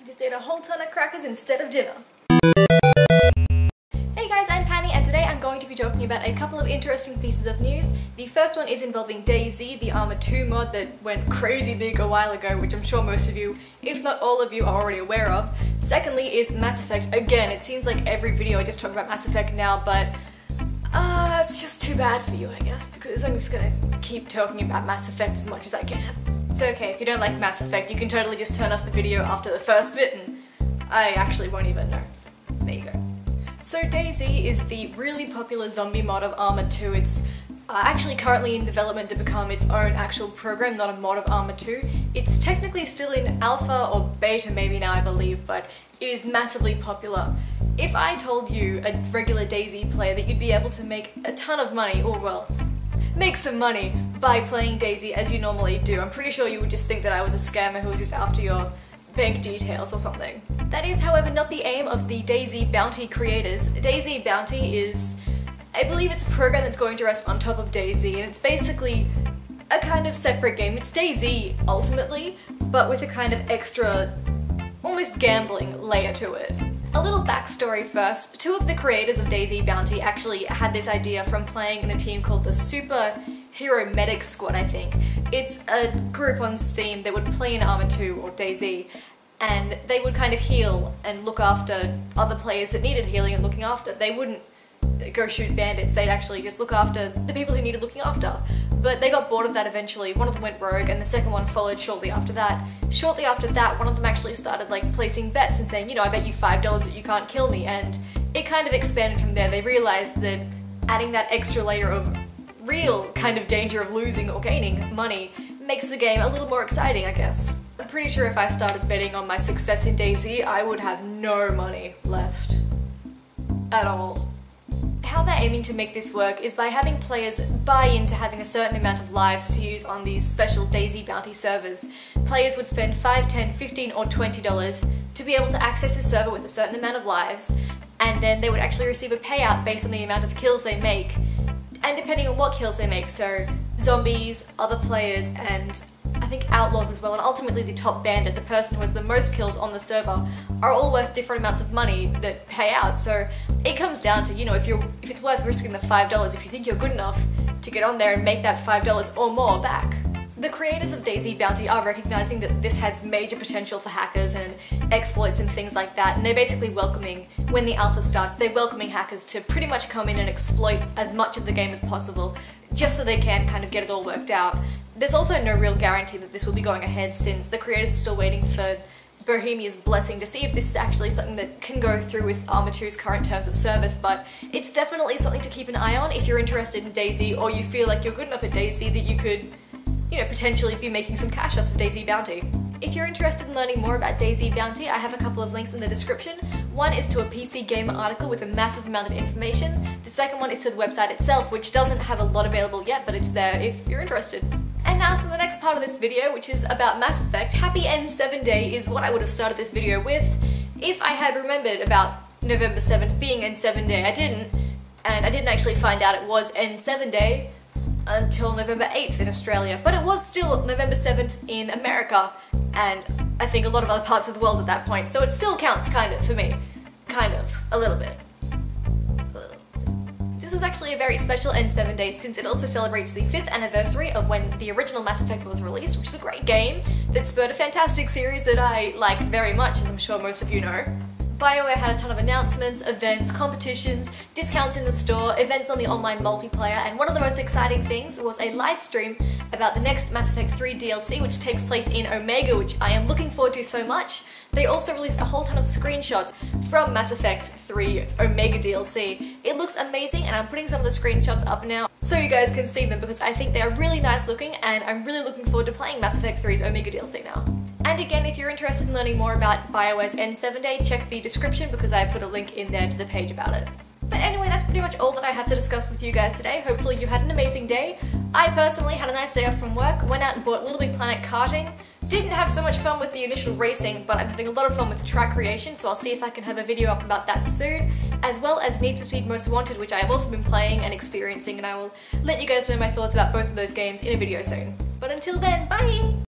Just ate a whole ton of crackers instead of dinner. Hey guys, I'm Penny and today I'm going to be talking about a couple of interesting pieces of news. The first one is involving Dayz, the Arma 2 mod that went crazy big a while ago, which I'm sure most of you, if not all of you, are already aware of. Secondly is Mass Effect. Again, it seems like every video I just talk about Mass Effect now, but it's just too bad for you, I guess, because I'm just gonna keep talking about Mass Effect as much as I can. It's okay, if you don't like Mass Effect, you can totally just turn off the video after the first bit and I actually won't even know, so there you go. So Dayz is the really popular zombie mod of Arma 2. It's actually currently in development to become its own actual program, not a mod of Arma 2. It's technically still in alpha or beta maybe now, I believe, but it is massively popular. If I told you, a regular Dayz player, that you'd be able to make a ton of money, or well, make some money by playing Dayz as you normally do, I'm pretty sure you would just think that I was a scammer who was just after your bank details or something. That is, however, not the aim of the Dayz Bounty creators. Dayz Bounty is, I believe it's a program that's going to rest on top of Dayz, and it's basically a kind of separate game. It's Dayz, ultimately, but with a kind of extra, almost gambling layer to it. A little backstory first. Two of the creators of Dayz Bounty actually had this idea from playing in a team called the Superhero Medic Squad, I think. It's a group on Steam that would play in Arma 2 or Dayz, and they would kind of heal and look after other players that needed healing and looking after. They wouldn't go shoot bandits, they'd actually just look after the people who needed looking after. But they got bored of that eventually. One of them went rogue and the second one followed shortly after that. Shortly after that, one of them actually started like placing bets and saying, you know, I bet you $5 that you can't kill me, and it kind of expanded from there. They realized that adding that extra layer of real kind of danger of losing or gaining money makes the game a little more exciting, I guess. I'm pretty sure if I started betting on my success in Dayz, I would have no money left. At all. How they're aiming to make this work is by having players buy into having a certain amount of lives to use on these special Dayz Bounty servers. Players would spend $5, $10, $15 or $20 to be able to access this server with a certain amount of lives, and then they would actually receive a payout based on the amount of kills they make, and depending on what kills they make, so zombies, other players, and I think outlaws as well, and ultimately the top bandit, the person who has the most kills on the server, are all worth different amounts of money that pay out. So it comes down to, you know, if it's worth risking the $5 if you think you're good enough to get on there and make that $5 or more back. The creators of Dayz Bounty are recognizing that this has major potential for hackers and exploits and things like that, and they're basically welcoming, when the alpha starts, they're welcoming hackers to pretty much come in and exploit as much of the game as possible, just so they can kind of get it all worked out. There's also no real guarantee that this will be going ahead, since the creators are still waiting for Bohemia's blessing to see if this is actually something that can go through with Arma 2's current terms of service, but it's definitely something to keep an eye on if you're interested in Dayz, or you feel like you're good enough at Dayz that you could, you know, potentially be making some cash off of Dayz Bounty. If you're interested in learning more about Dayz Bounty, I have a couple of links in the description. One is to a PC Gamer article with a massive amount of information. The second one is to the website itself, which doesn't have a lot available yet, but it's there if you're interested. And now for the next part of this video, which is about Mass Effect. Happy N7 Day is what I would have started this video with if I had remembered about November 7th being N7 Day. I didn't, and I didn't actually find out it was N7 Day until November 8th in Australia, but it was still November 7th in America, and I think a lot of other parts of the world at that point, so it still counts, kind of, for me. Kind of. A little bit. This was actually a very special N7 Day, since it also celebrates the 5th anniversary of when the original Mass Effect was released, which is a great game that spurred a fantastic series that I like very much, as I'm sure most of you know. BioWare had a ton of announcements, events, competitions, discounts in the store, events on the online multiplayer, and one of the most exciting things was a live stream about the next Mass Effect 3 DLC, which takes place in Omega, which I am looking forward to so much. They also released a whole ton of screenshots from Mass Effect 3's Omega DLC. It looks amazing, and I'm putting some of the screenshots up now so you guys can see them, because I think they are really nice looking, and I'm really looking forward to playing Mass Effect 3's Omega DLC now. And again, if you're interested in learning more about BioWare's N7 Day, check the description because I put a link in there to the page about it. But anyway, that's pretty much all that I have to discuss with you guys today. Hopefully you had an amazing day. I personally had a nice day off from work, went out and bought Little Big Planet karting. Didn't have so much fun with the initial racing, but I'm having a lot of fun with the track creation, so I'll see if I can have a video up about that soon, as well as Need for Speed Most Wanted, which I have also been playing and experiencing, and I will let you guys know my thoughts about both of those games in a video soon. But until then, bye!